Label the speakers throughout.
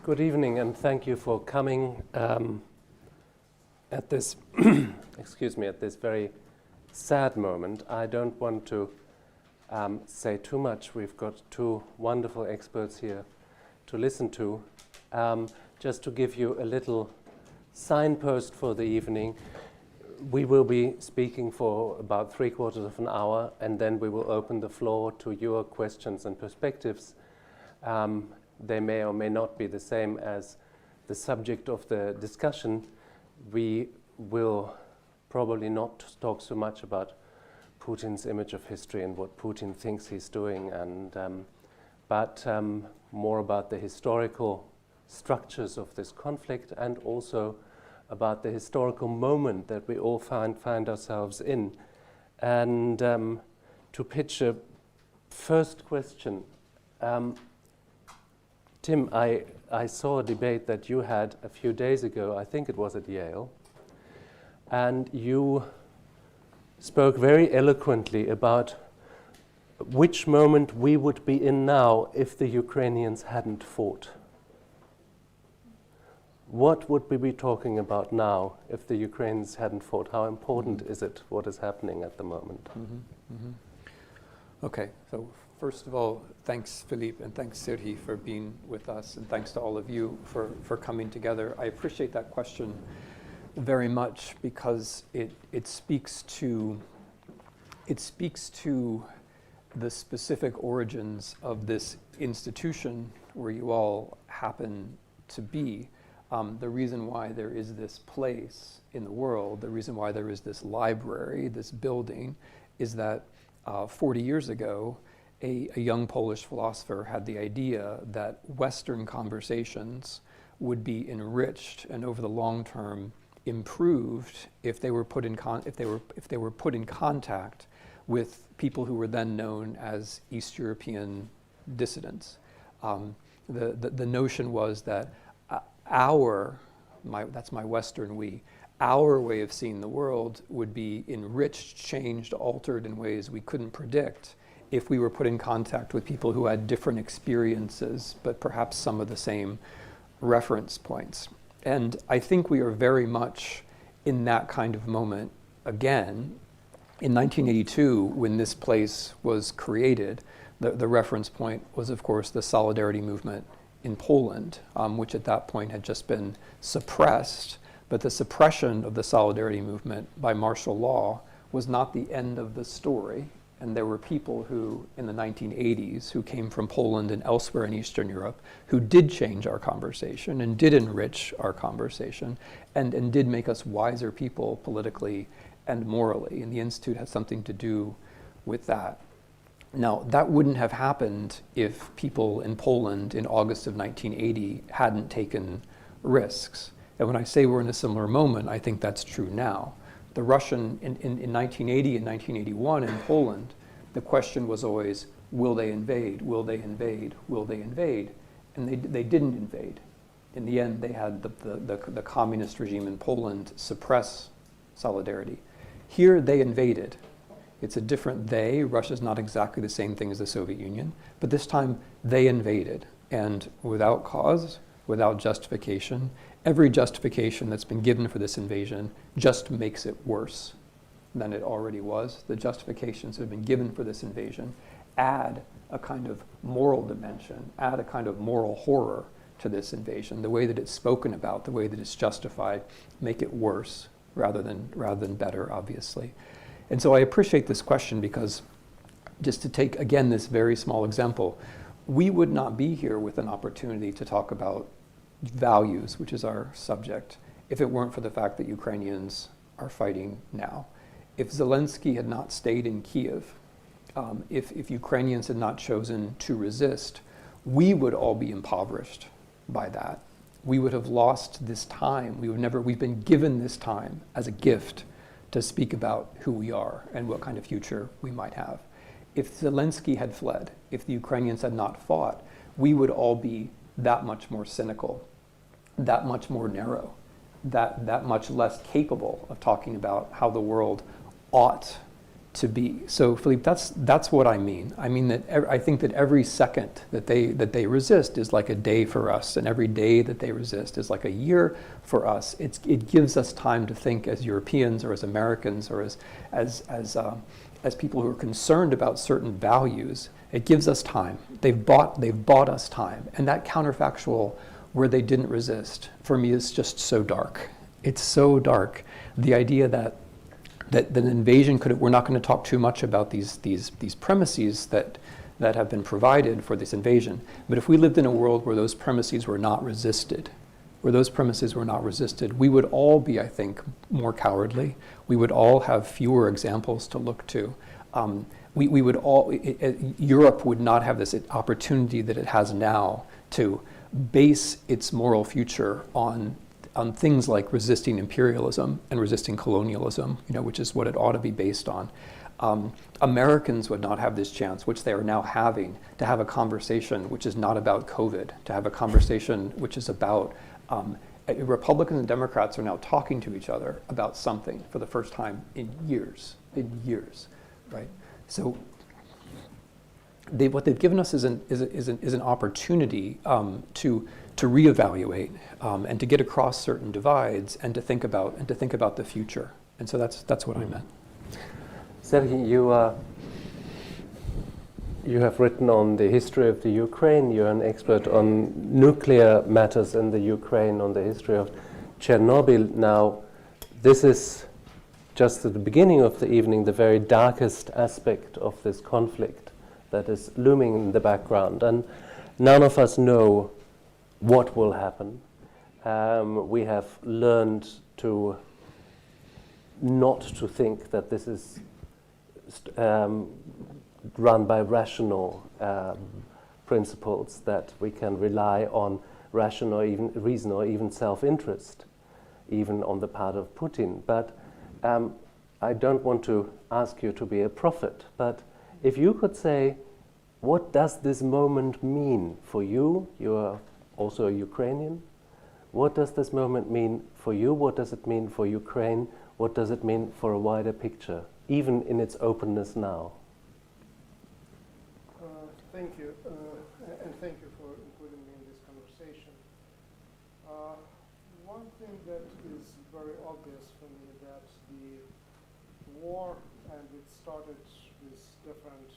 Speaker 1: Good evening, and thank you for coming at this, excuse me, at this very sad moment. I don't want to say too much. We've got two wonderful experts here to listen to. Just to give you a little signpost for the evening, we will be speaking for about 3/4 of an hour, and then we will open the floor to your questions and perspectives. They may or may not be the same as the subject of the discussion. We will probably not talk so much about Putin's image of history and what Putin thinks he's doing, but more about the historical structures of this conflict, and also about the historical moment that we all find ourselves in. And to pitch a first question, Tim, I saw a debate that you had a few days ago, I think it was at Yale, and you spoke very eloquently about which moment we would be in now if the Ukrainians hadn't fought. What would we be talking about now if the Ukrainians hadn't fought? How important is it, what is happening at the moment?
Speaker 2: Okay, so first of all, thanks Philipp and thanks SERHII for being with us, and thanks to all of you for coming together. I appreciate that question very much because it speaks to the specific origins of this institution where you all happen to be. The reason why there is this place in the world, the reason why there is this library, this building, is that 40 years ago, a young Polish philosopher had the idea that Western conversations would be enriched and over the long term improved if they were put in contact with people who were then known as East European dissidents. The notion was that that's my Western we, our way of seeing the world would be enriched, changed, altered in ways we couldn't predict if we were put in contact with people who had different experiences, but perhaps some of the same reference points. And I think we are very much in that kind of moment again. In 1982, when this place was created, the reference point was, of course, the Solidarity movement in Poland, which at that point had just been suppressed. But the suppression of the Solidarity movement by martial law was not the end of the story. And there were people who, in the 1980s, who came from Poland and elsewhere in Eastern Europe, who did change our conversation and did enrich our conversation and did make us wiser people politically and morally. And the Institute had something to do with that. Now, that wouldn't have happened if people in Poland in August of 1980 hadn't taken risks. And when I say we're in a similar moment, I think that's true now. The Russian, in 1980 and 1981 in Poland, the question was always, will they invade? Will they invade? Will they invade? And they didn't invade. In the end, they had the communist regime in Poland suppress Solidarity. Here, they invaded. It's a different they. Russia's not exactly the same thing as the Soviet Union, but this time they invaded, and without cause, without justification. Every justification that's been given for this invasion just makes it worse than it already was. The justifications that have been given for this invasion add a kind of moral dimension, add a kind of moral horror to this invasion. The way that it's spoken about, the way that it's justified, make it worse rather than better, obviously. And so I appreciate this question because, just to take again this very small example, we would not be here with an opportunity to talk about values, which is our subject, if it weren't for the fact that Ukrainians are fighting now. If Zelensky had not stayed in Kiev, if Ukrainians had not chosen to resist, we would all be impoverished by that. We would have lost this time. We've been given this time as a gift to speak about who we are and what kind of future we might have. If Zelensky had fled, if the Ukrainians had not fought, we would all be that much more cynical, that much more narrow, that much less capable of talking about how the world ought to be. So, Philippe, that's what I mean. I mean that I think that every second that they resist is like a day for us, and every day that they resist is like a year for us. It gives us time to think as Europeans or as Americans or as people who are concerned about certain values. It gives us time. They've bought us time, and that counterfactual where they didn't resist for me is just so dark. It's so dark. The idea that an invasion we're not going to talk too much about these premises that have been provided for this invasion. But if we lived in a world where those premises were not resisted, we would all be, I think, more cowardly. We would all have fewer examples to look to. We would all, Europe would not have this opportunity that it has now to base its moral future on things like resisting imperialism and resisting colonialism, which is what it ought to be based on. Americans would not have this chance, which they are now having, to have a conversation which is not about COVID, to have a conversation which is about Republicans and Democrats are now talking to each other about something for the first time in years, right? So what they've given us is an opportunity to reevaluate and to get across certain divides and to think about the future. And so that's what I meant.
Speaker 1: Serhii, you have written on the history of the Ukraine. You're an expert on nuclear matters in the Ukraine, on the history of Chernobyl. Now, this is just at the beginning of the evening, the very darkest aspect of this conflict that is looming in the background. And none of us know what will happen. We have learned to not to think that this is run by rational principles, that we can rely on rational or even reason or even self-interest, even on the part of Putin. But I don't want to ask you to be a prophet, but if you could say, what does this moment mean for you? You are also a Ukrainian. What does this moment mean for you? What does it mean for Ukraine? What does it mean for a wider picture, even in its openness now?
Speaker 3: Thank you, and thank you for including me in this conversation. One thing that is very obvious for me that the war, and it started with different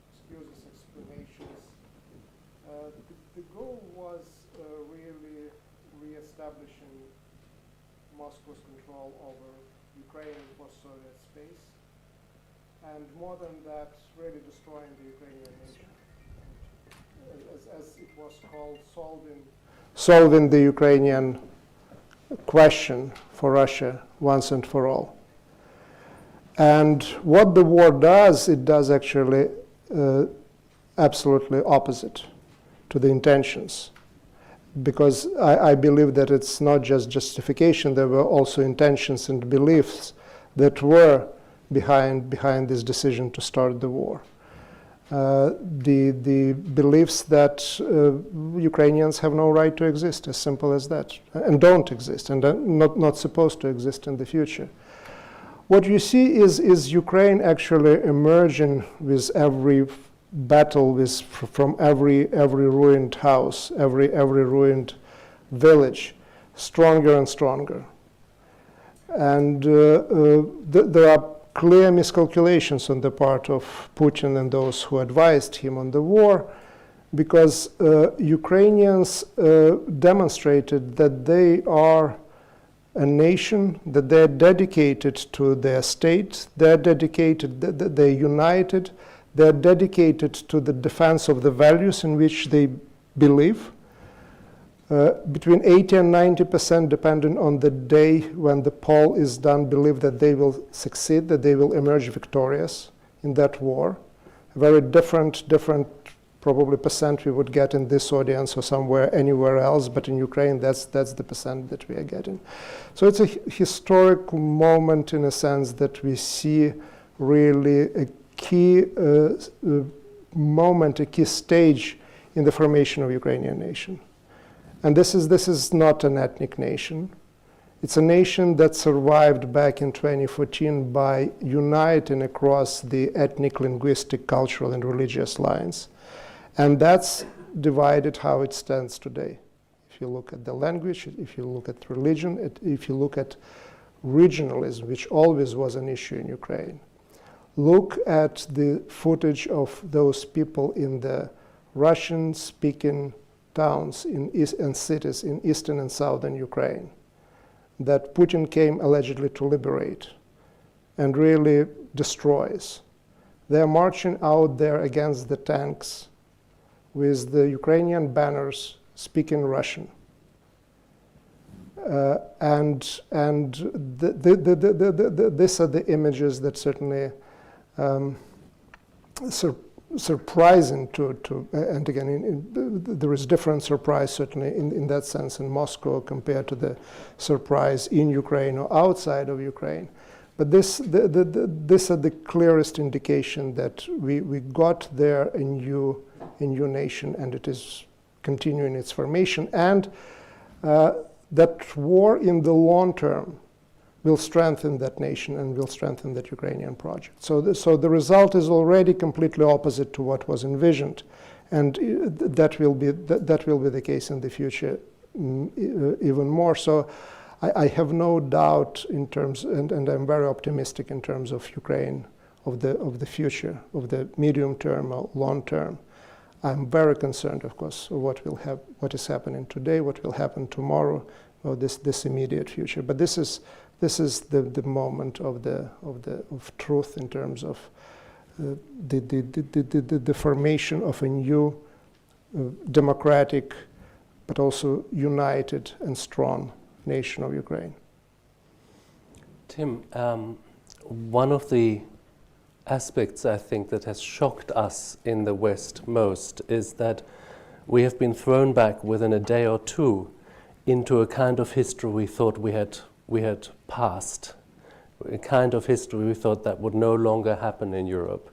Speaker 3: excuses, explanations, the goal was really re-establishing Moscow's control over Ukraine and post-Soviet space, and more than that, really destroying the Ukrainian nation. As it was called, solving the Ukrainian question for Russia once and for all. And what the war does, it does actually absolutely opposite to the intentions. Because I believe that it's not just justification, there were also intentions and beliefs that were behind this decision to start the war. The beliefs that Ukrainians have no right to exist, as simple as that, and don't exist, and are not supposed to exist in the future. What you see is Ukraine actually emerging with every battle, from every ruined house, every ruined village, stronger and stronger. And there are clear miscalculations on the part of Putin and those who advised him on the war, because Ukrainians demonstrated that they are a nation, that they're dedicated to their state, they're dedicated, they're united, they're dedicated to the defense of the values in which they believe. Between 80 and 90%, depending on the day when the poll is done, believe that they will succeed, that they will emerge victorious in that war. A very different probably percent we would get in this audience or somewhere anywhere else, but in Ukraine that's the percent that we are getting. So it's a historic moment in a sense that we see really a key moment, a key stage in the formation of Ukrainian nation. And this is not an ethnic nation. It's a nation that survived back in 2014 by uniting across the ethnic, linguistic, cultural, and religious lines. And that's divided how it stands today. If you look at the language, if you look at religion, if you look at regionalism, which always was an issue in Ukraine. Look at the footage of those people in the Russian-speaking towns and cities in eastern and southern Ukraine that Putin came allegedly to liberate and really destroys. They're marching out there against the tanks with the Ukrainian banners speaking Russian. These are the images that certainly surprising and again, there is different surprise certainly in that sense in Moscow compared to the surprise in Ukraine or outside of Ukraine. But these are the clearest indication that we got there a new nation, and it is continuing its formation, and that war in the long term will strengthen that nation and will strengthen that Ukrainian project. So the result is already completely opposite to what was envisioned, and that will be the case in the future even more. So I have no doubt in terms, and I'm very optimistic in terms of Ukraine, of the future, of the medium term or long term. I'm very concerned, of course, of what is happening today, what will happen tomorrow, or this immediate future. But this is the moment of truth in terms of the formation of a new democratic, but also united and strong nation of Ukraine.
Speaker 1: Tim, one of the aspects I think that has shocked us in the West most is that we have been thrown back within a day or two into a kind of history we thought we had passed, a kind of history we thought that would no longer happen in Europe,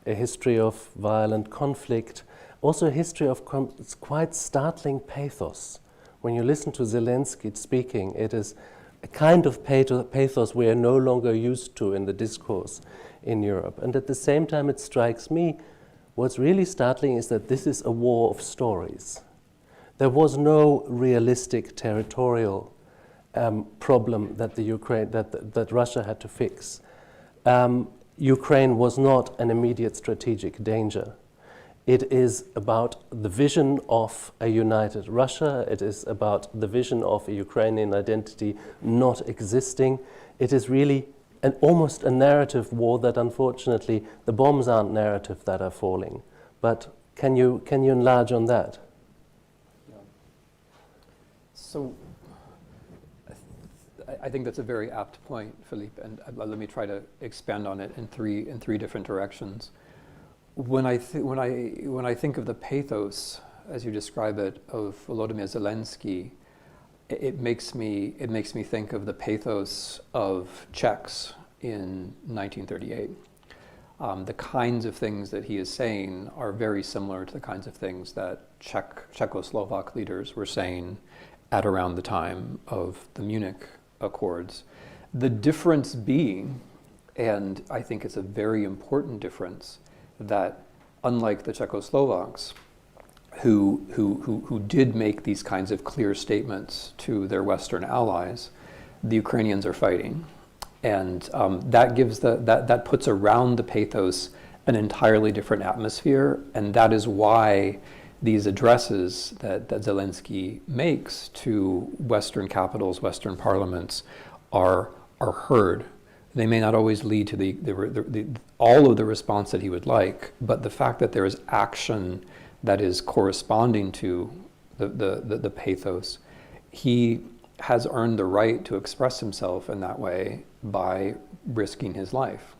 Speaker 1: a history of violent conflict, also a history of quite startling pathos. When you listen to Zelensky speaking, it is a kind of pathos we are no longer used to in the discourse in Europe. And at the same time, it strikes me, what's really startling is that this is a war of stories. There was no realistic territorial problem that that Russia had to fix. Ukraine was not an immediate strategic danger. It is about the vision of a united Russia. It is about the vision of a Ukrainian identity not existing. It is really almost a narrative war that, unfortunately, the bombs aren't narrative that are falling. But can you enlarge on that?
Speaker 2: Yeah. So I think that's a very apt point, Philipp, and let me try to expand on it in three different directions. When I think of the pathos, as you describe it, of Volodymyr Zelensky, it makes me think of the pathos of Czechs in 1938. The kinds of things that he is saying are very similar to the kinds of things that Czechoslovak leaders were saying at around the time of the Munich Accords. The difference being, and I think it's a very important difference, that unlike the Czechoslovaks, who did make these kinds of clear statements to their Western allies, the Ukrainians are fighting, and that puts around the pathos an entirely different atmosphere, and that is why these addresses that Zelensky makes to Western capitals, Western parliaments, are heard. They may not always lead to all of the response that he would like, but the fact that there is action that is corresponding to the pathos, he has earned the right to express himself in that way by risking his life.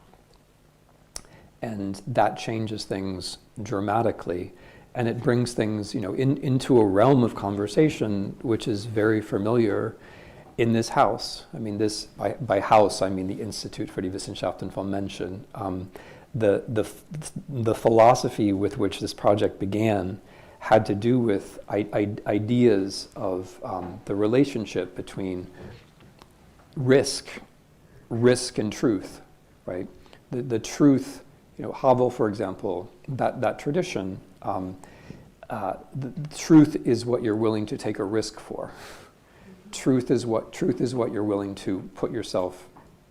Speaker 2: And that changes things dramatically, and it brings things, into a realm of conversation which is very familiar in this house. I mean, by house, I mean the Institute for die Wissenschaften von Menschen. The philosophy with which this project began had to do with ideas of the relationship between risk and truth, right? The truth, Havel, for example, that tradition, the truth is what you're willing to take a risk for. Truth is what you're willing to put yourself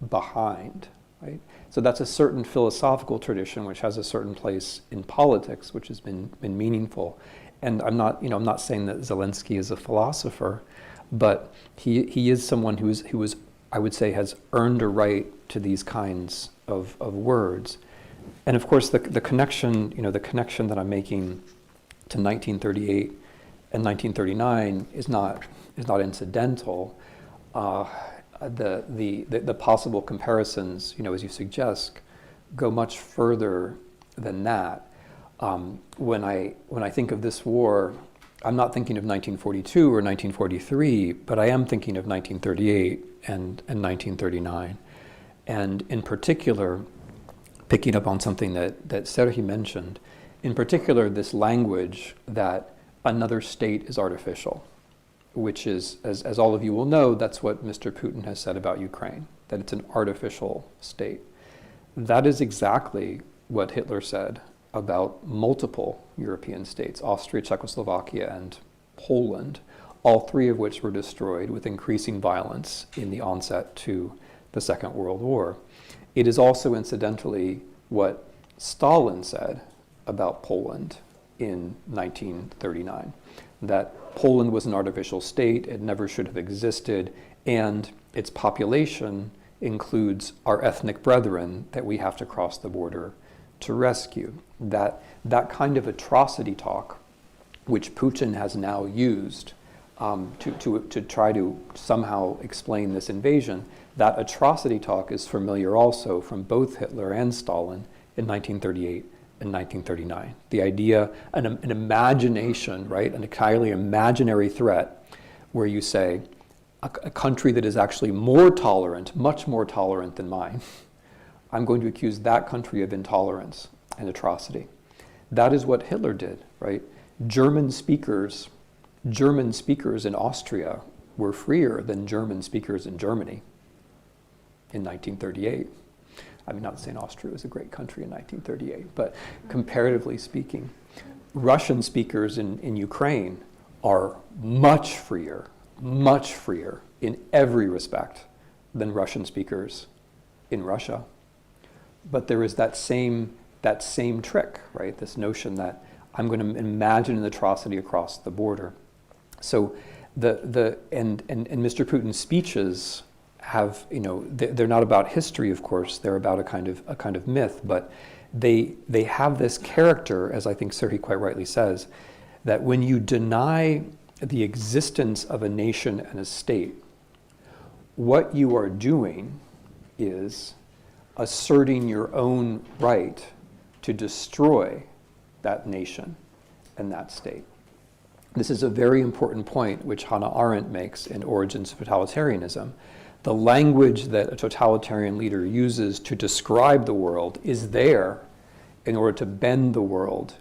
Speaker 2: behind, right? So that's a certain philosophical tradition which has a certain place in politics, which has been meaningful. And I'm not saying that Zelensky is a philosopher, but he is someone who is I would say has earned a right to these kinds of words. And of course the connection that I'm making to 1938 and 1939 is not incidental. The possible comparisons, as you suggest, go much further than that. When I think of this war, I'm not thinking of 1942 or 1943, but I am thinking of 1938 and 1939. And in particular, picking up on something that SERHII mentioned, in particular this language that another state is artificial, which is, as all of you will know, that's what Mr. Putin has said about Ukraine, that it's an artificial state. That is exactly what Hitler said about multiple European states, Austria, Czechoslovakia, and Poland, all three of which were destroyed with increasing violence in the onset to the Second World War. It is also incidentally what Stalin said about Poland in 1939, that Poland was an artificial state, it never should have existed, and its population includes our ethnic brethren that we have to cross the border to rescue. That kind of atrocity talk, which Putin has now used to try to somehow explain this invasion, that atrocity talk is familiar also from both Hitler and Stalin in 1938 and 1939. The idea, an imagination, right, an entirely imaginary threat, where you say, a country that is actually more tolerant, much more tolerant than mine, I'm going to accuse that country of intolerance and atrocity. That is what Hitler did, right? German speakers in Austria were freer than German speakers in Germany in 1938. I'm not saying Austria was a great country in 1938, but comparatively speaking, Russian speakers in Ukraine are much freer in every respect than Russian speakers in Russia. But there is that same trick, right? This notion that I'm going to imagine an atrocity across the border. So and Mr. Putin's speeches have, they're not about history, of course, they're about a kind of myth, but they have this character, as I think SERHII quite rightly says, that when you deny the existence of a nation and a state, what you are doing is asserting your own right to destroy that nation and that state. This is a very important point which Hannah Arendt makes in Origins of Totalitarianism. The language that a totalitarian leader uses to describe the world is there in order to bend the world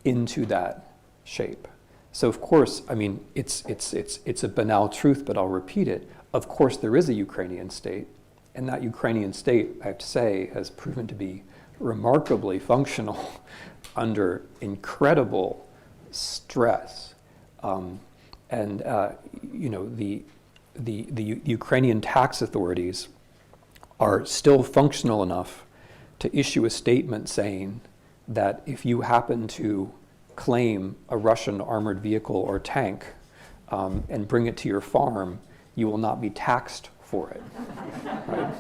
Speaker 2: into that shape. So of course, I mean, it's a banal truth, but I'll repeat it. Of course, there is a Ukrainian state, and that Ukrainian state, I have to say, has proven to be remarkably functional under incredible stress. The Ukrainian tax authorities are still functional enough to issue a statement saying that if you happen to claim a Russian armored vehicle or tank and bring it to your farm, you will not be taxed for it. Right?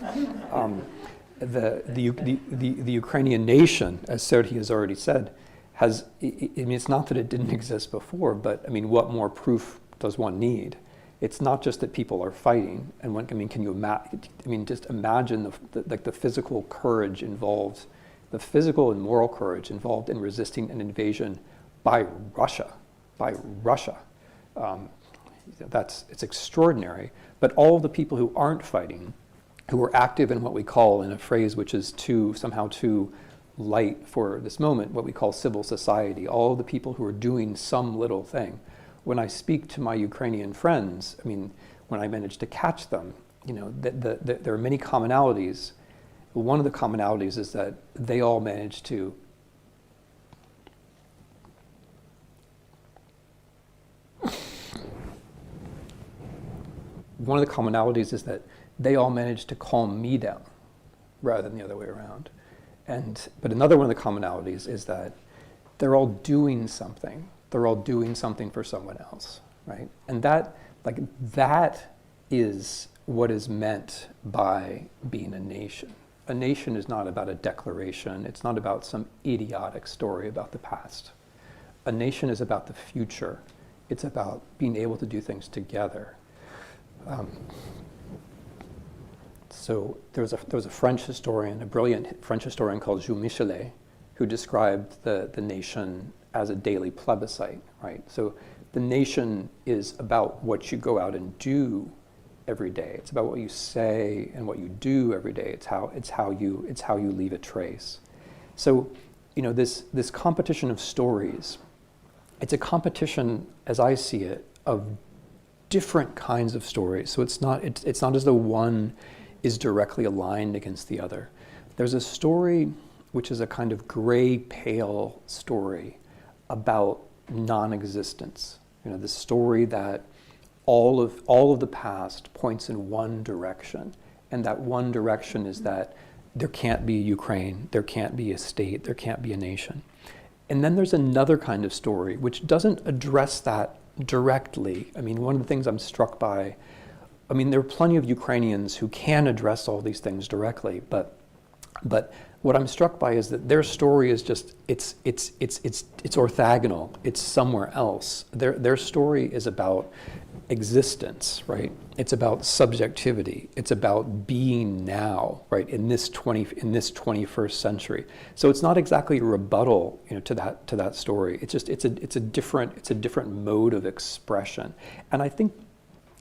Speaker 2: The Ukrainian nation, as SERHII has already said, has, I mean, it's not that it didn't exist before, but I mean, what more proof does one need? It's not just that people are fighting, and when, I mean, can you just imagine the physical courage involved, the physical and moral courage involved in resisting an invasion by Russia. It's extraordinary. But all of the people who aren't fighting, who are active in what we call, in a phrase which is somehow too light for this moment, what we call civil society, all of the people who are doing some little thing. When I speak to my Ukrainian friends, I mean, when I manage to catch them, there are many commonalities. One of the commonalities is that they all managed to calm me down rather than the other way around. But another one of the commonalities is that they're all doing something. They're all doing something for someone else, right? And that is what is meant by being a nation. A nation is not about a declaration. It's not about some idiotic story about the past. A nation is about the future. It's about being able to do things together. So there was a French historian, a brilliant French historian called Jules Michelet, who described the nation as a daily plebiscite, right? So the nation is about what you go out and do every day. It's about what you say and what you do every day. It's how you leave a trace. So, this competition of stories, it's a competition, as I see it, of different kinds of stories. So it's not as though one is directly aligned against the other. There's a story which is a kind of gray pale story about non-existence. The story that all of the past points in one direction, and that one direction is that there can't be a Ukraine, there can't be a state, there can't be a nation. And then there's another kind of story which doesn't address that directly. One of the things I'm struck by, there are plenty of Ukrainians who can address all these things directly, but what I'm struck by is that their story is just, it's orthogonal, it's somewhere else. Their story is about existence, right? It's about subjectivity. It's about being now, right? In this 21st century. So it's not exactly a rebuttal, to that story. It's just it's a different mode of expression. And I think,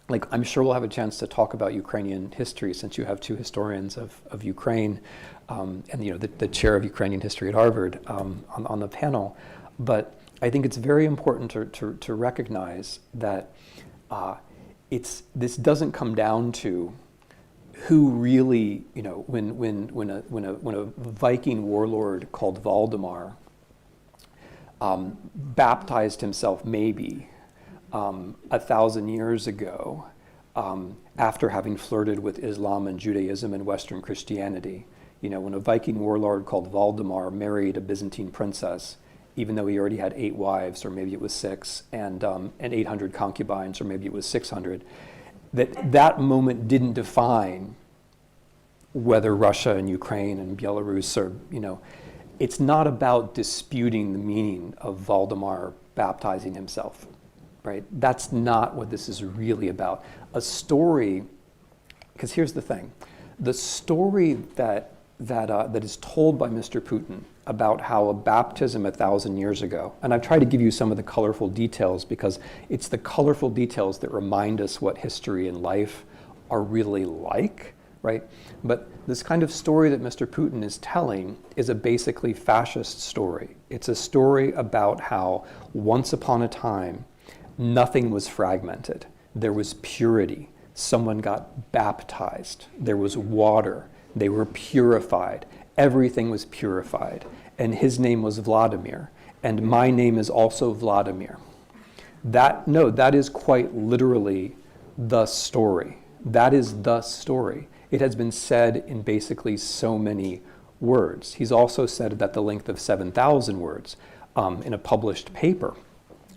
Speaker 2: I'm sure we'll have a chance to talk about Ukrainian history, since you have two historians of Ukraine, and the chair of Ukrainian history at Harvard on the panel. But I think it's very important to recognize that this doesn't come down to who really, when a Viking warlord called Valdemar baptized himself maybe 1,000 years ago, after having flirted with Islam and Judaism and Western Christianity. When a Viking warlord called Valdemar married a Byzantine princess, even though he already had 8 wives, or maybe it was 6, and 800 concubines, or maybe it was 600, that moment didn't define whether Russia and Ukraine and Belarus are, it's not about disputing the meaning of Valdemar baptizing himself, right? That's not what this is really about. A story, because here's the thing, the story that is told by Mr. Putin about how a baptism 1,000 years ago, and I've tried to give you some of the colorful details because it's the colorful details that remind us what history and life are really like, right? But this kind of story that Mr. Putin is telling is a basically fascist story. It's a story about how once upon a time, nothing was fragmented. There was purity. Someone got baptized. There was water. They were purified. Everything was purified. And his name was Vladimir. And my name is also Vladimir. That is quite literally the story. That is the story. It has been said in basically so many words. He's also said it at the length of 7,000 words in a published paper.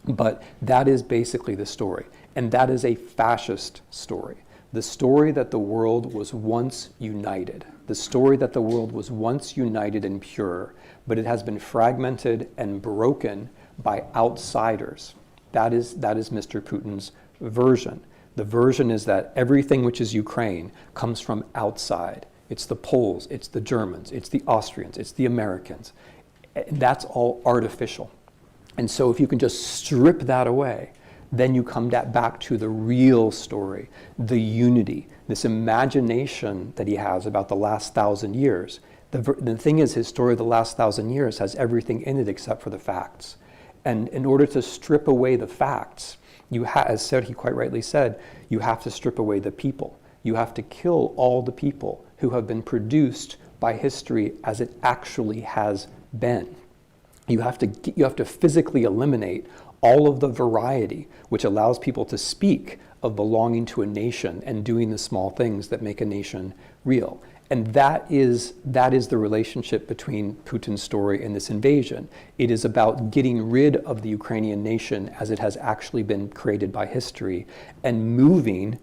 Speaker 2: But that is basically the story. And that is a fascist story. The story that the world was once united. The story that the world was once united and pure, but it has been fragmented and broken by outsiders. That is Mr. Putin's version. The version is that everything which is Ukraine comes from outside. It's the Poles, it's the Germans, it's the Austrians, it's the Americans. And that's all artificial. And so if you can just strip that away, then you come back to the real story, the unity, this imagination that he has about the last 1,000 years. The thing is, his story of the last 1,000 years has everything in it except for the facts. And in order to strip away the facts, as SERHII quite rightly said, you have to strip away the people. You have to kill all the people who have been produced by history as it actually has been. You have to physically eliminate all of the variety which allows people to speak of belonging to a nation and doing the small things that make a nation real. And that is the relationship between Putin's story and this invasion. It is about getting rid of the Ukrainian nation as it has actually been created by history and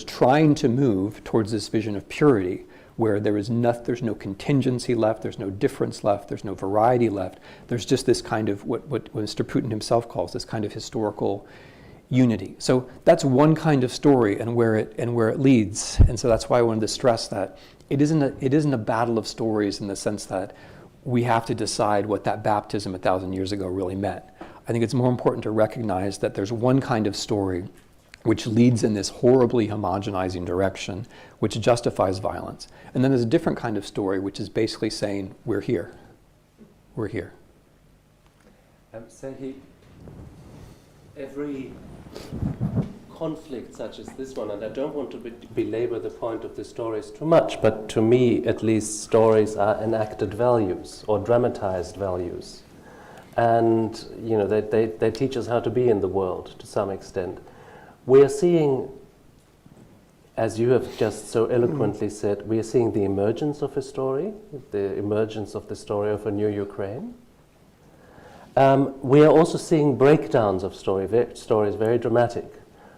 Speaker 2: trying to move towards this vision of purity, where there's no contingency left, there's no difference left, there's no variety left. There's just this kind of what Mr. Putin himself calls this kind of historical unity. So that's one kind of story and where it leads. And so that's why I wanted to stress that it isn't a battle of stories in the sense that we have to decide what that baptism 1,000 years ago really meant. I think it's more important to recognize that there's one kind of story which leads in this horribly homogenizing direction, which justifies violence. And then there's a different kind of story which is basically saying, we're here. We're here.
Speaker 1: SERHII, every conflict such as this one, and I don't want to belabor the point of the stories too much, but to me, at least, stories are enacted values or dramatized values. And they teach us how to be in the world to some extent. We are seeing, as you have just so eloquently said, we are seeing the emergence of a story, the emergence of the story of a new Ukraine. We are also seeing breakdowns of stories, very dramatic.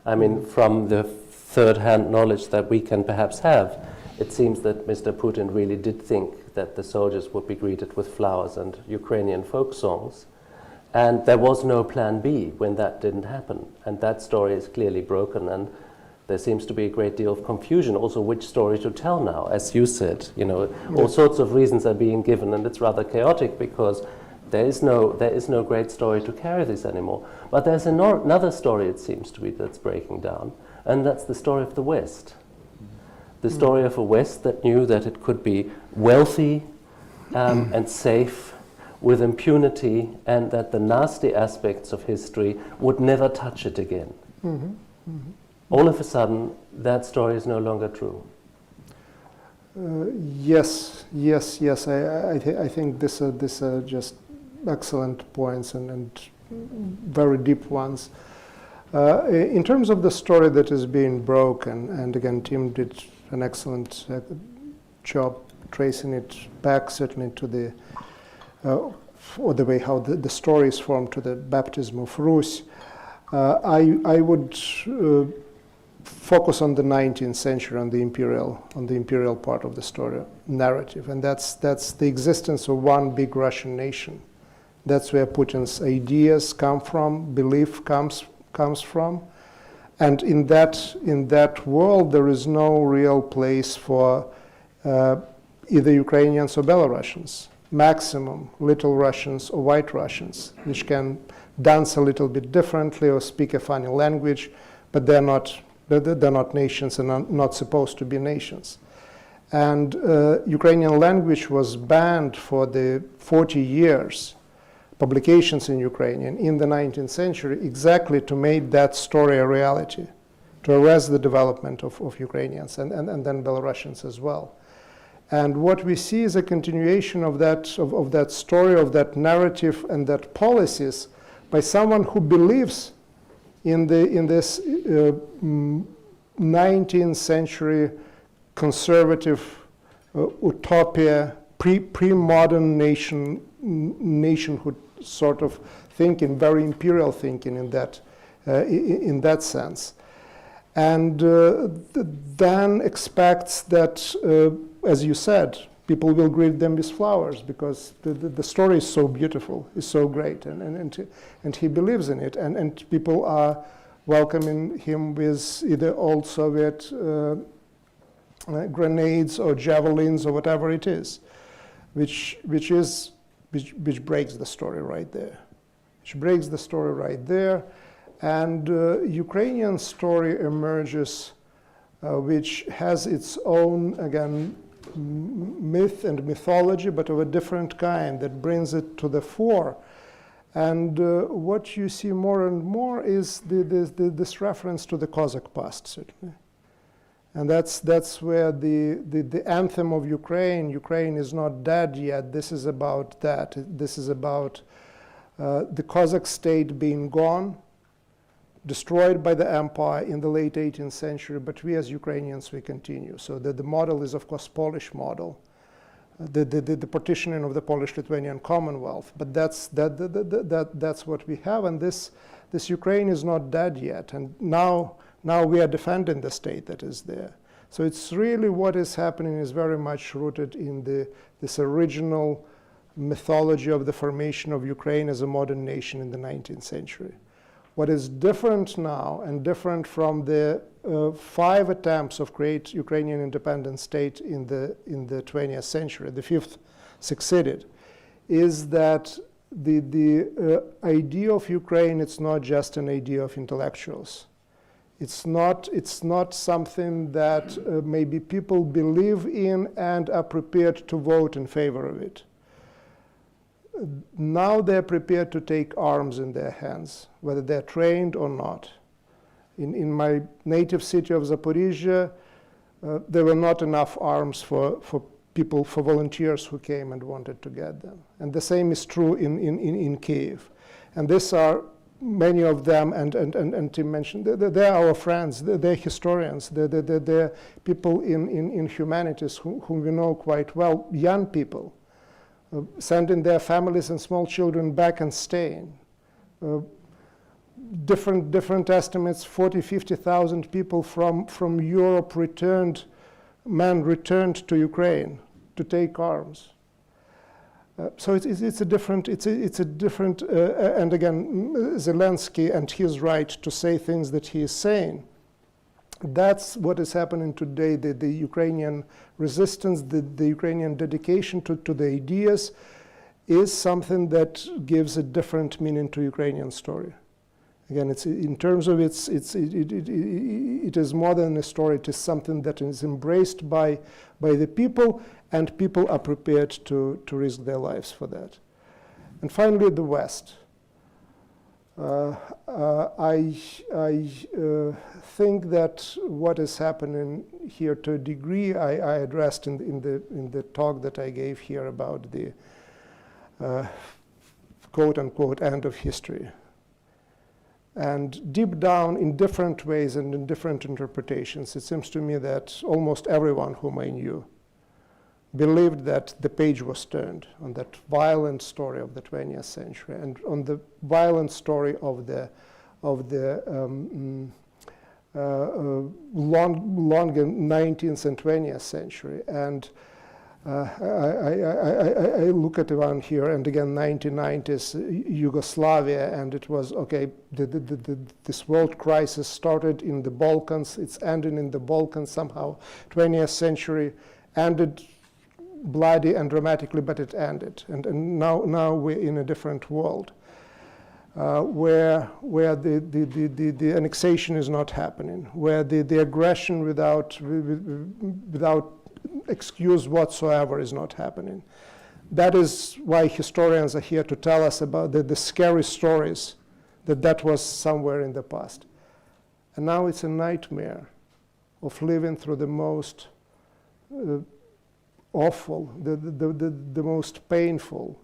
Speaker 1: I mean, from the third-hand knowledge that we can perhaps have, it seems that Mr. Putin really did think that the soldiers would be greeted with flowers and Ukrainian folk songs. And there was no plan B when that didn't happen. And that story is clearly broken, and there seems to be a great deal of confusion also which story to tell now. As you said, all sorts of reasons are being given, and it's rather chaotic because there is no great story to carry this anymore. But there's another story, it seems to be, that's breaking down, and that's the story of the West. The story of a West that knew that it could be wealthy and safe with impunity, and that the nasty aspects of history would never touch it again. All of a sudden, that story is no longer true.
Speaker 3: Yes. I think this are just excellent points and very deep ones. In terms of the story that is being broken, and again, Tim did an excellent job tracing it back, certainly to the or the way how the story is formed to the baptism of Rus. I would focus on the 19th century, on the imperial part of the story narrative, and that's the existence of one big Russian nation. That's where Putin's ideas come from, belief comes from, and in that world there is no real place for either Ukrainians or Belarusians. Maximum Little Russians or White Russians, which can dance a little bit differently or speak a funny language, but they're not nations and are not supposed to be nations. And Ukrainian language was banned for the 40 years, publications in Ukrainian in the 19th century, exactly to make that story a reality, to arrest the development of Ukrainians and then Belarusians as well. And what we see is a continuation of that story, of that narrative and that policies by someone who believes in this 19th century conservative utopia, pre-modern nationhood sort of thinking, very imperial thinking in that sense. And then expects that, as you said, people will greet them with flowers because the story is so beautiful, is so great, and he believes in it, and people are welcoming him with either old Soviet grenades or javelins or whatever it is, which breaks the story right there. And Ukrainian story emerges, which has its own, again, myth and mythology, but of a different kind that brings it to the fore. And what you see more and more is this reference to the Cossack past, certainly. And that's where the anthem of Ukraine is not dead yet. This is about that. This is about the Cossack state being gone, destroyed by the empire in the late 18th century, but we as Ukrainians, we continue. So the model is, of course, Polish model, the partitioning of the Polish-Lithuanian Commonwealth. But that's what we have, and this Ukraine is not dead yet. And now we are defending the state that is there. So it's really what is happening is very much rooted in this original mythology of the formation of Ukraine as a modern nation in the 19th century. What is different now, and different from the 5 attempts of create Ukrainian independent state in the 20th century, the 5th succeeded, is that the idea of Ukraine, it's not just an idea of intellectuals. It's not something that maybe people believe in and are prepared to vote in favor of it. Now they're prepared to take arms in their hands, whether they're trained or not. In my native city of Zaporizhia, there were not enough arms for people, for volunteers who came and wanted to get them. And the same is true in Kyiv. And these are many of them, and Tim mentioned, they're our friends, they're historians, they're people in humanities whom we know quite well, young people. Sending their families and small children back and staying. Different estimates, 40,000, 50,000 people from Europe returned to Ukraine to take arms. So it's a different, and again, Zelensky, and he's right to say things that he is saying. That's what is happening today. The Ukrainian resistance, the Ukrainian dedication to the ideas is something that gives a different meaning to Ukrainian story. Again, it's in terms of it is more than a story. It is something that is embraced by the people, and people are prepared to risk their lives for that. And finally, the West. I think that what is happening here, to a degree, I addressed in the talk that I gave here about the quote-unquote end of history. And deep down, in different ways and in different interpretations, it seems to me that almost everyone whom I knew believed that the page was turned on that violent story of the 20th century and on the violent story of the longer 19th and 20th century. And I look at Ivan here, and again, 1990s Yugoslavia, and it was, okay, this world crisis started in the Balkans, it's ending in the Balkans somehow. 20th century ended bloody and dramatically, but it ended. And now we're in a different world where the annexation is not happening, where the aggression without excuse whatsoever is not happening. That is why historians are here to tell us about the scary stories that was somewhere in the past. And now it's a nightmare of living through the most awful, the most painful,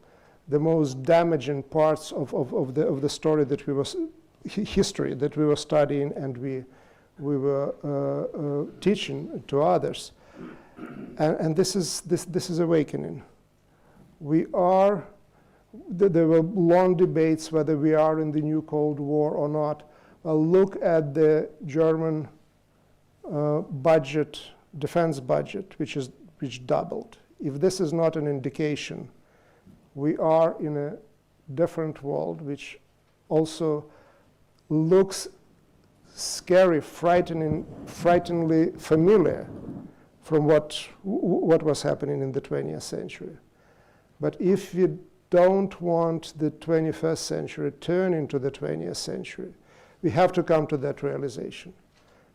Speaker 3: the most damaging parts of the story that we was history that we were studying and we were teaching to others, and this is awakening. There were long debates whether we are in the new Cold War or not. Well, look at the German budget, defense budget, which doubled. If this is not an indication, we are in a different world, which also looks scary, frighteningly familiar from what was happening in the 20th century. But if we don't want the 21st century to turn into the 20th century, we have to come to that realization.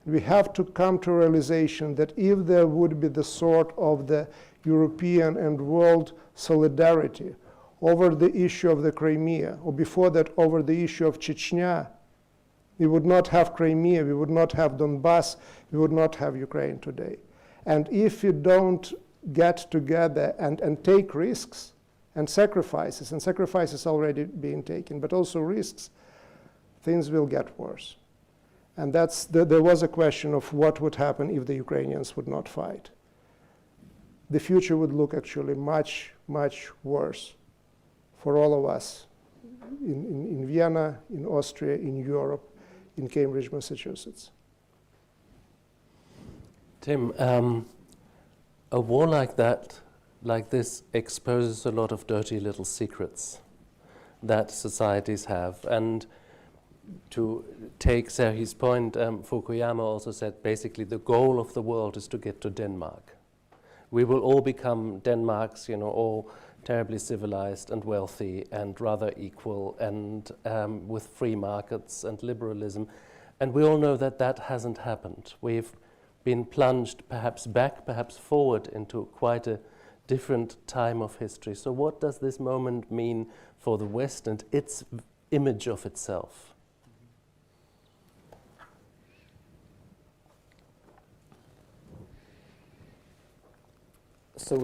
Speaker 3: We have to come to a realization that if there would be the sort of the European and world solidarity over the issue of the Crimea, or before that over the issue of Chechnya, We would not have Crimea, we would not have Donbass, we would not have Ukraine today. And if you don't get together and take risks and sacrifices already being taken, but also risks, things will get worse. And there was a question of what would happen if the Ukrainians would not fight. The future would look actually much, much worse for all of us in Vienna, in Austria, in Europe, in Cambridge, Massachusetts.
Speaker 1: Tim, a war like this, exposes a lot of dirty little secrets that societies have. And to take SERHII's point, Fukuyama also said basically the goal of the world is to get to Denmark. We will all become Denmarks, all terribly civilized and wealthy and rather equal and with free markets and liberalism. And we all know that that hasn't happened. We've been plunged perhaps back, perhaps forward into quite a different time of history. So what does this moment mean for the West and its image of itself?
Speaker 2: So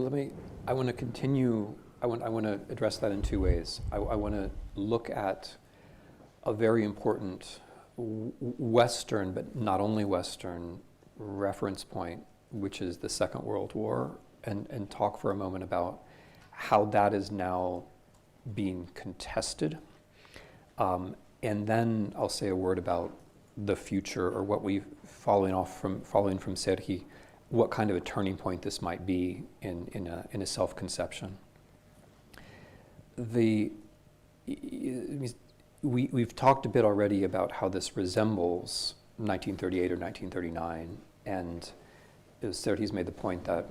Speaker 2: I want to continue, I want to address that in two ways. I want to look at a very important Western, but not only Western, reference point, which is the Second World War, and talk for a moment about how that is now being contested. And then I'll say a word about the future, or what we've following from SERHII, what kind of a turning point this might be in a self-conception. We've talked a bit already about how this resembles 1938 or 1939, and SERHII's made the point that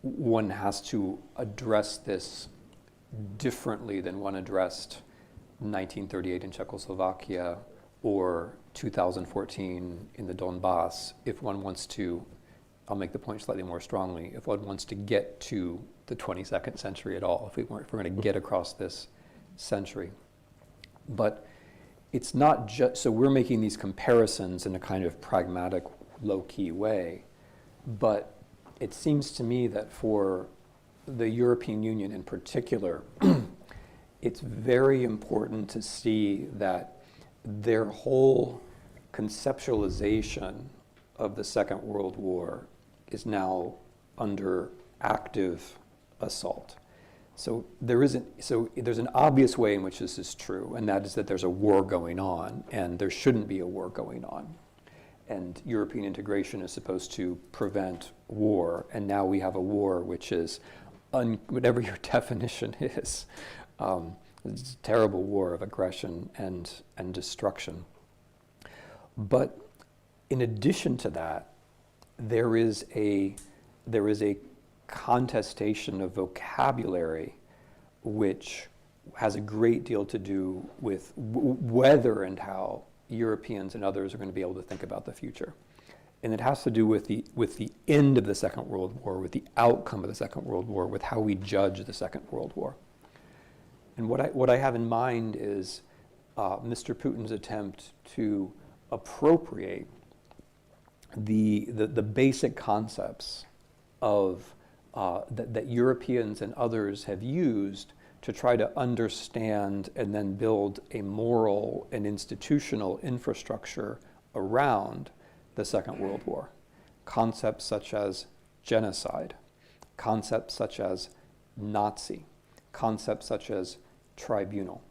Speaker 2: one has to address this differently than one addressed 1938 in Czechoslovakia or 2014 in the Donbass if one wants to, I'll make the point slightly more strongly, if one wants to get to the 22nd century at all, if we're going to get across this century. But it's not just, so we're making these comparisons in a kind of pragmatic, low-key way, but it seems to me that for the European Union in particular, it's very important to see that their whole conceptualization of the Second World War is now under active assault. So there's an obvious way in which this is true, and that is that there's a war going on, and there shouldn't be a war going on. And European integration is supposed to prevent war, and now we have a war which is, whatever your definition is, it's a terrible war of aggression and destruction. But in addition to that, there is a contestation of vocabulary which has a great deal to do with whether and how Europeans and others are going to be able to think about the future. And it has to do with the end of the Second World War, with the outcome of the Second World War, with how we judge the Second World War. And what I have in mind is Mr. Putin's attempt to appropriate the basic concepts of that Europeans and others have used to try to understand and then build a moral and institutional infrastructure around the Second World War. Concepts such as genocide, concepts such as Nazi, concepts such as tribunal.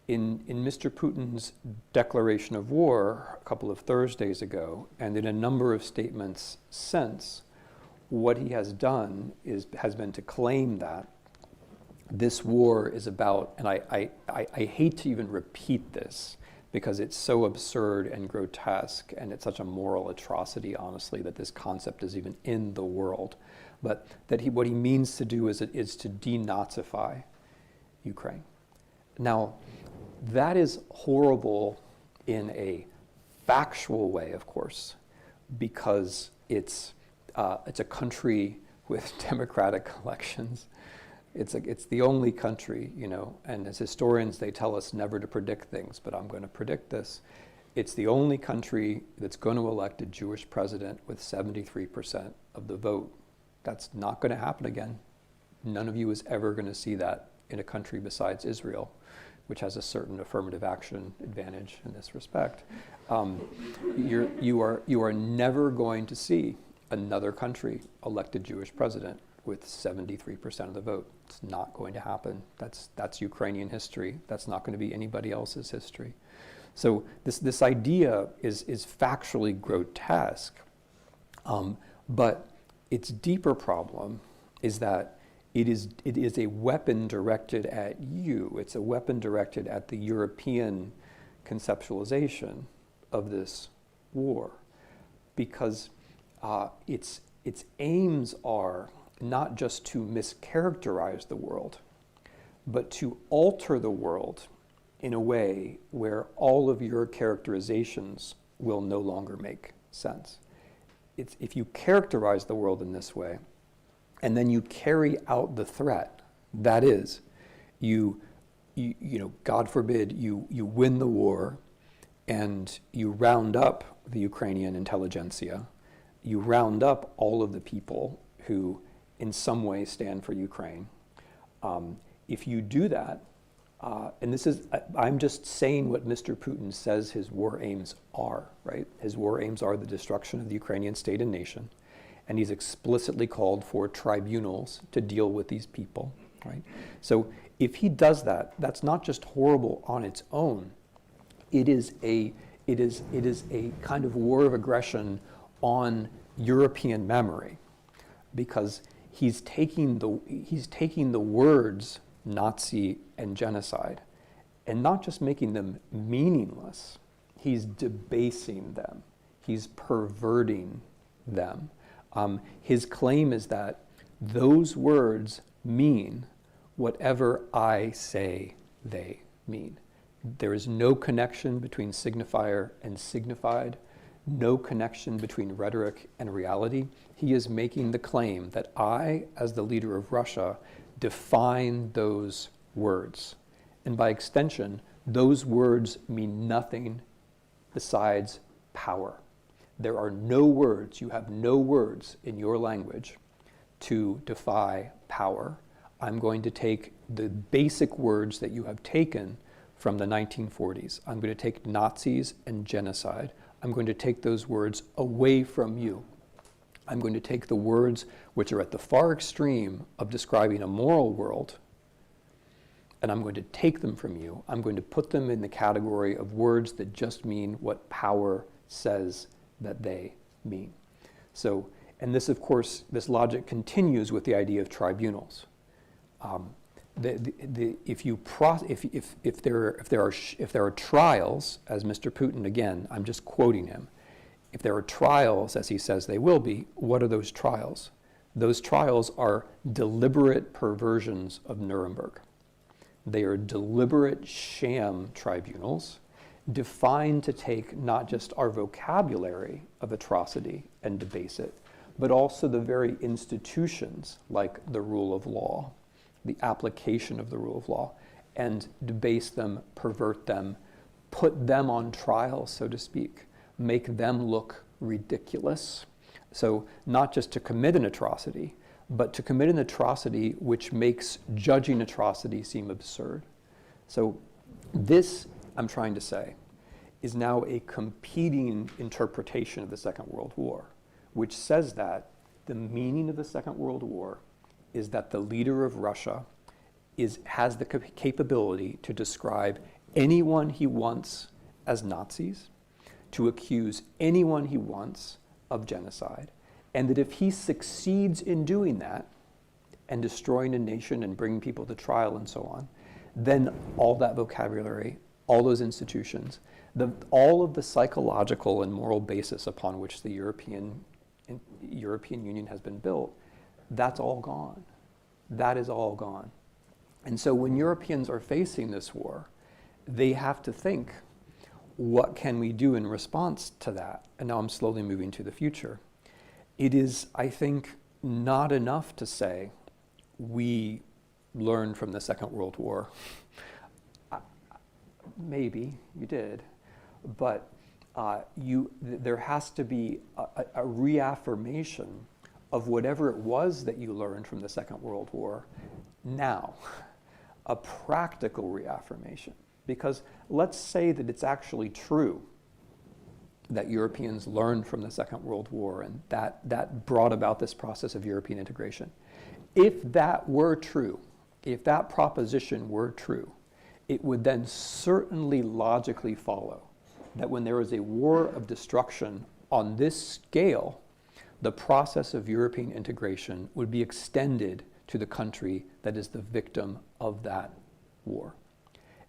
Speaker 2: In Mr. Putin's declaration of war a couple of Thursdays ago, and in a number of statements since, what he has done has been to claim that this war is about, and I hate to even repeat this because it's so absurd and grotesque, and it's such a moral atrocity, honestly, that this concept is even in the world. But that what he means to do is to denazify Ukraine. Now, that is horrible in a factual way, of course, because it's a country with democratic elections. It's the only country, you know, and as historians they tell us never to predict things, but I'm going to predict this. It's the only country that's going to elect a Jewish president with 73% of the vote. That's not going to happen again. None of you is ever going to see that in a country besides Israel, which has a certain affirmative action advantage in this respect. You are never going to see another country elect a Jewish president with 73% of the vote. It's not going to happen. That's Ukrainian history. That's not going to be anybody else's history. So this idea is factually grotesque, but its deeper problem is that it is a weapon directed at you. It's a weapon directed at the European conceptualization of this war, because its aims are not just to mischaracterize the world, but to alter the world in a way where all of your characterizations will no longer make sense. If you characterize the world in this way, and then you carry out the threat, that is, you know, God forbid, you win the war, and you round up the Ukrainian intelligentsia, you round up all of the people who in some way stand for Ukraine. If you do that, and this is, I'm just saying what Mr. Putin says his war aims are, right? His war aims are the destruction of the Ukrainian state and nation, and he's explicitly called for tribunals to deal with these people, right? So if he does that, that's not just horrible on its own. It is a kind of war of aggression on European memory, because he's taking the words Nazi and genocide and not just making them meaningless, he's debasing them, he's perverting them. His claim is that those words mean whatever I say they mean. There is no connection between signifier and signified, no connection between rhetoric and reality. He is making the claim that I, as the leader of Russia, define those words. And by extension, those words mean nothing besides power. There are no words, you have no words in your language to defy power. I'm going to take the basic words that you have taken from the 1940s. I'm going to take Nazis and genocide. I'm going to take those words away from you. I'm going to take the words which are at the far extreme of describing a moral world, and I'm going to take them from you. I'm going to put them in the category of words that just mean what power says that they mean. So, and this, of course, this logic continues with the idea of tribunals. If there are trials, as Mr. Putin, again, I'm just quoting him, if there are trials, as he says they will be, what are those trials? Those trials are deliberate perversions of Nuremberg. They are deliberate sham tribunals defined to take not just our vocabulary of atrocity and debase it, but also the very institutions like the rule of law, the application of the rule of law, and debase them, pervert them, put them on trial, so to speak, make them look ridiculous. So not just to commit an atrocity, but to commit an atrocity which makes judging atrocity seem absurd. So this, I'm trying to say, is now a competing interpretation of the Second World War, which says that the meaning of the Second World War is that the leader of Russia has the capability to describe anyone he wants as Nazis, to accuse anyone he wants of genocide, and that if he succeeds in doing that and destroying a nation and bringing people to trial and so on, then all that vocabulary, all those institutions, all of the psychological and moral basis upon which the European Union has been built, that's all gone. That is all gone. And so when Europeans are facing this war, they have to think, what can we do in response to that? And now I'm slowly moving to the future. It is, I think, not enough to say we learned from the Second World War. Maybe you did, but there has to be a reaffirmation of whatever it was that you learned from the Second World War now, a practical reaffirmation. Because let's say that it's actually true that Europeans learned from the Second World War and that brought about this process of European integration. If that were true, if that proposition were true, it would then certainly logically follow that when there is a war of destruction on this scale, the process of European integration would be extended to the country that is the victim of that war.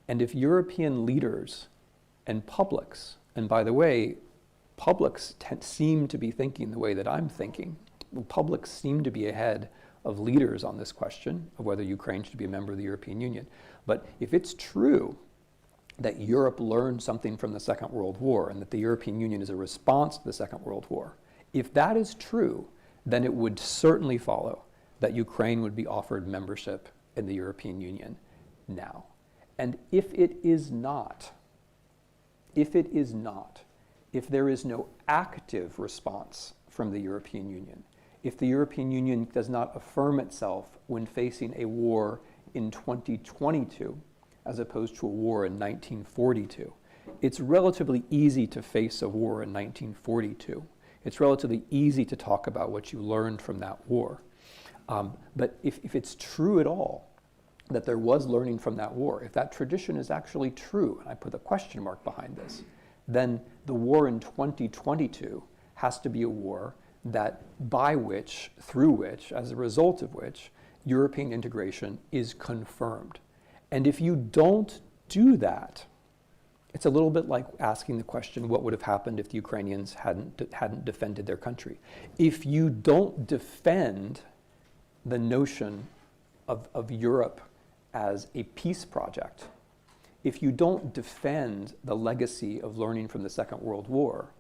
Speaker 2: And if European leaders and publics, and by the way, publics seem to be thinking the way that I'm thinking, publics seem to be ahead of leaders on this question of whether Ukraine should be a member of the European Union. But if it's true that Europe learned something from the Second World War and that the European Union is a response to the Second World War, if that is true, then it would certainly follow that Ukraine would be offered membership in the European Union now. And if it is not, if there is no active response from the European Union, if the European Union does not affirm itself when facing a war in 2022, as opposed to a war in 1942, it's relatively easy to face a war in 1942. It's relatively easy to talk about what you learned from that war. But if it's true at all that there was learning from that war, if that tradition is actually true, and I put a question mark behind this, then the war in 2022 has to be a war that through which, as a result of which, European integration is confirmed. And if you don't do that, it's a little bit like asking the question, what would have happened if the Ukrainians hadn't defended their country? If you don't defend the notion of Europe as a peace project, if you don't defend the legacy of learning from the Second World War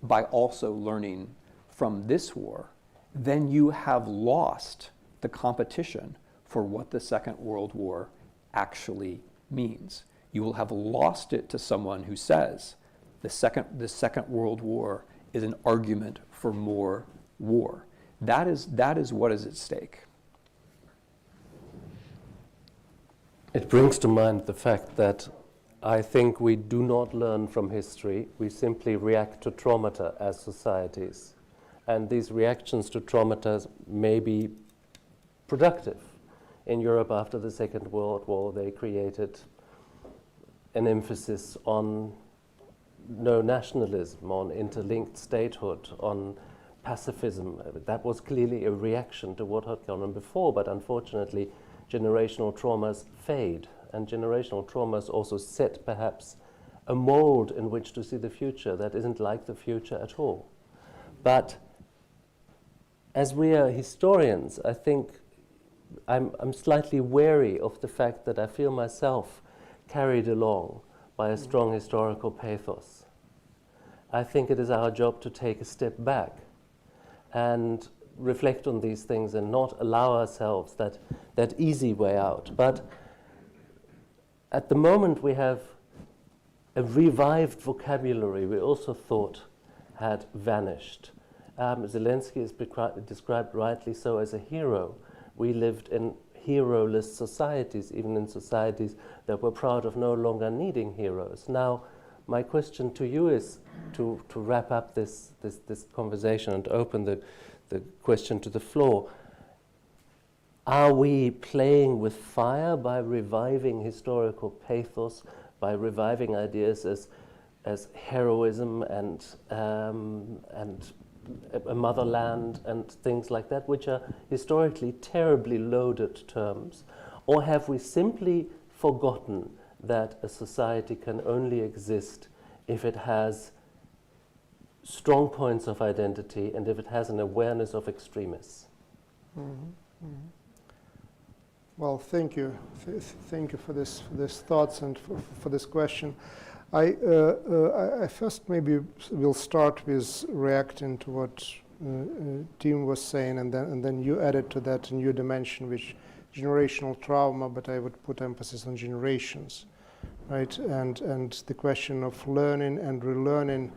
Speaker 2: by also learning from this war, then you have lost the competition for what the Second World War actually means. You will have lost it to someone who says the Second World War is an argument for more war. That is what is at stake.
Speaker 1: It brings to mind the fact that I think we do not learn from history. We simply react to traumata as societies. And these reactions to traumata may be productive. In Europe after the Second World War, they created an emphasis on no nationalism, on interlinked statehood, on pacifism. That was clearly a reaction to what had gone on before, but unfortunately, generational traumas fade, and generational traumas also set perhaps a mold in which to see the future that isn't like the future at all. But as we are historians, I think I'm slightly wary of the fact that I feel myself carried along by a strong historical pathos. I think it is our job to take a step back and reflect on these things and not allow ourselves that easy way out. But at the moment we have a revived vocabulary we also thought had vanished. Zelensky is described rightly so as a hero. We lived in hero-less societies, even in societies that were proud of no longer needing heroes. Now, my question to you is to wrap up this conversation and open the question to the floor. Are we playing with fire by reviving historical pathos, by reviving ideas as heroism and a motherland and things like that, which are historically terribly loaded terms? Or have we simply forgotten that a society can only exist if it has strong points of identity and if it has an awareness of extremists?
Speaker 3: Mm-hmm. Mm-hmm. Well, thank you. Thank you for this thoughts and for this question. I first maybe will start with reacting to what Tim was saying, and then you added to that a new dimension, which generational trauma, but I would put emphasis on generations, right? And the question of learning and relearning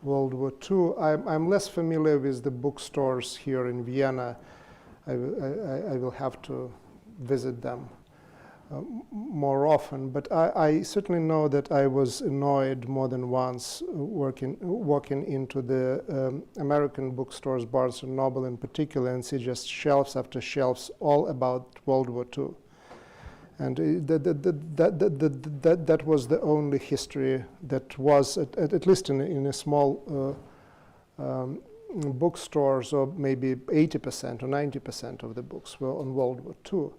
Speaker 3: World War II. I'm less familiar with the bookstores here in Vienna. I will have to visit them more often, but I certainly know that I was annoyed more than once walking into the American bookstores, Barnes and Noble in particular, and see just shelves after shelves all about World War II. And that was the only history that was, at least in a small bookstores, or maybe 80% or 90% of the books were on World War II.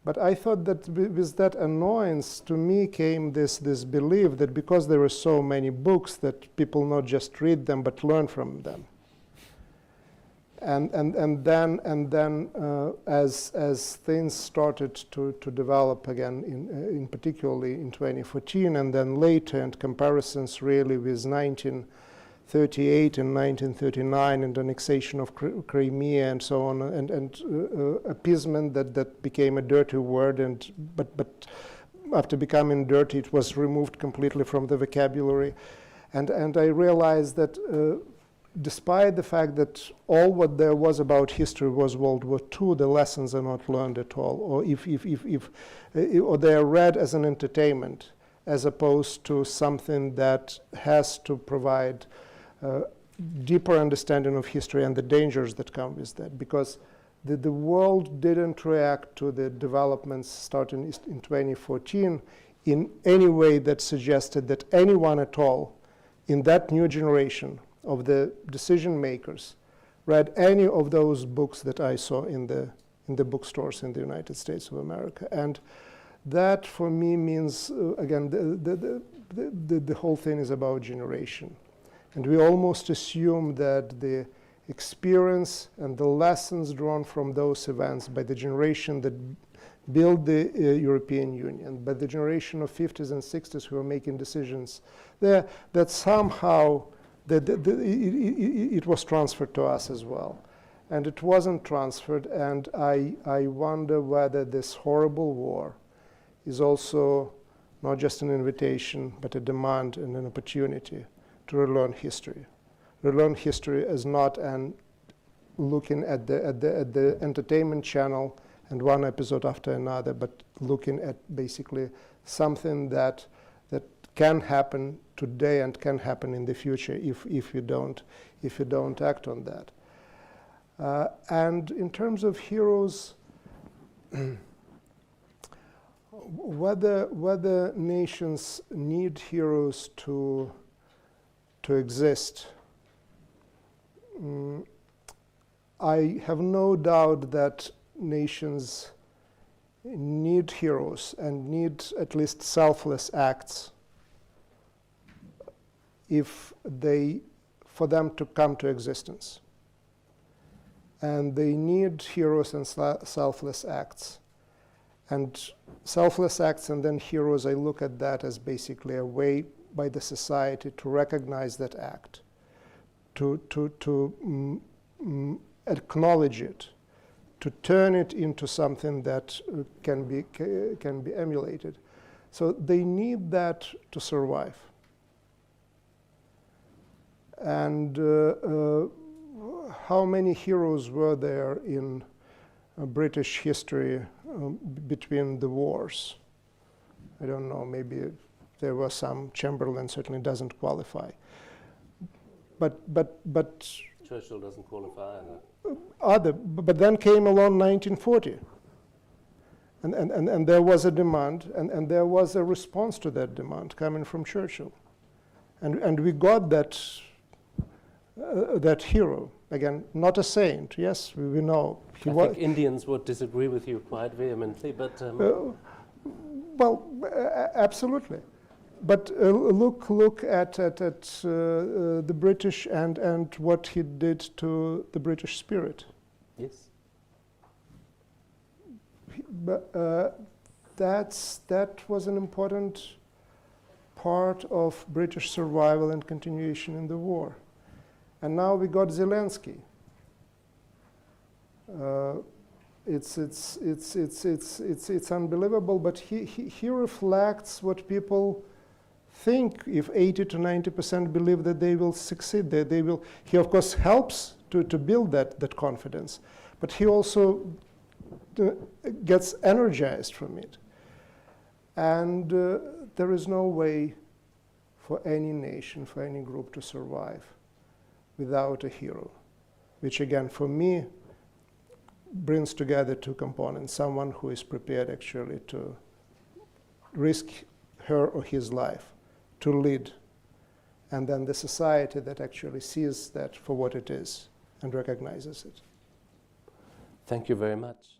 Speaker 3: But I thought that with that annoyance, to me came this belief that because there were so many books, that people not just read them but learn from them. And then as things started to develop again, in particularly in 2014, and then later, and comparisons really with 1938 and 1939 and annexation of Crimea and so on, and appeasement that became a dirty word, but after becoming dirty, it was removed completely from the vocabulary, and I realized that despite the fact that all what there was about history was World War II, the lessons are not learned at all, or or they are read as an entertainment, as opposed to something that has to provide deeper understanding of history and the dangers that come with that, because the world didn't react to the developments starting in 2014 in any way that suggested that anyone at all in that new generation of the decision makers read any of those books that I saw in the bookstores in the United States of America. And that for me means, again, the whole thing is about generation. And we almost assume that the experience and the lessons drawn from those events by the generation that built the European Union, by the generation of 50s and 60s who were making decisions there, that somehow it was transferred to us as well. And it wasn't transferred, and I wonder whether this horrible war is also not just an invitation, but a demand and an opportunity to relearn history. Relearn history as not an looking at the entertainment channel and one episode after another, but looking at basically something that can happen today and can happen in the future if you don't act on that. And in terms of heroes, whether nations need heroes to exist, I have no doubt that nations need heroes and need at least selfless acts for them to come to existence. And they need heroes and selfless acts. And selfless acts and then heroes, I look at that as basically a way by the society to recognize that act, to acknowledge it, to turn it into something that can be emulated. So they need that to survive. And how many heroes were there in British history between the wars? I don't know, maybe there were some. Chamberlain certainly doesn't qualify. But
Speaker 1: Churchill doesn't qualify either.
Speaker 3: But then came along 1940. And there was a demand, and there was a response to that demand coming from Churchill. And we got that hero. Again, not a saint, yes, we know.
Speaker 1: I think Indians would disagree with you quite vehemently, but...
Speaker 3: well, absolutely. But look at the British and what he did to the British spirit.
Speaker 1: Yes.
Speaker 3: That was an important part of British survival and continuation in the war. And now we got Zelensky. It's unbelievable, but he reflects what people think. If 80 to 90% believe that they will succeed, that they will, he of course helps to build that confidence, but he also gets energized from it. And there is no way for any nation, for any group to survive without a hero, which again, for me, brings together two components: someone who is prepared actually to risk her or his life to lead, and then the society that actually sees that for what it is and recognizes it.
Speaker 1: Thank you very much.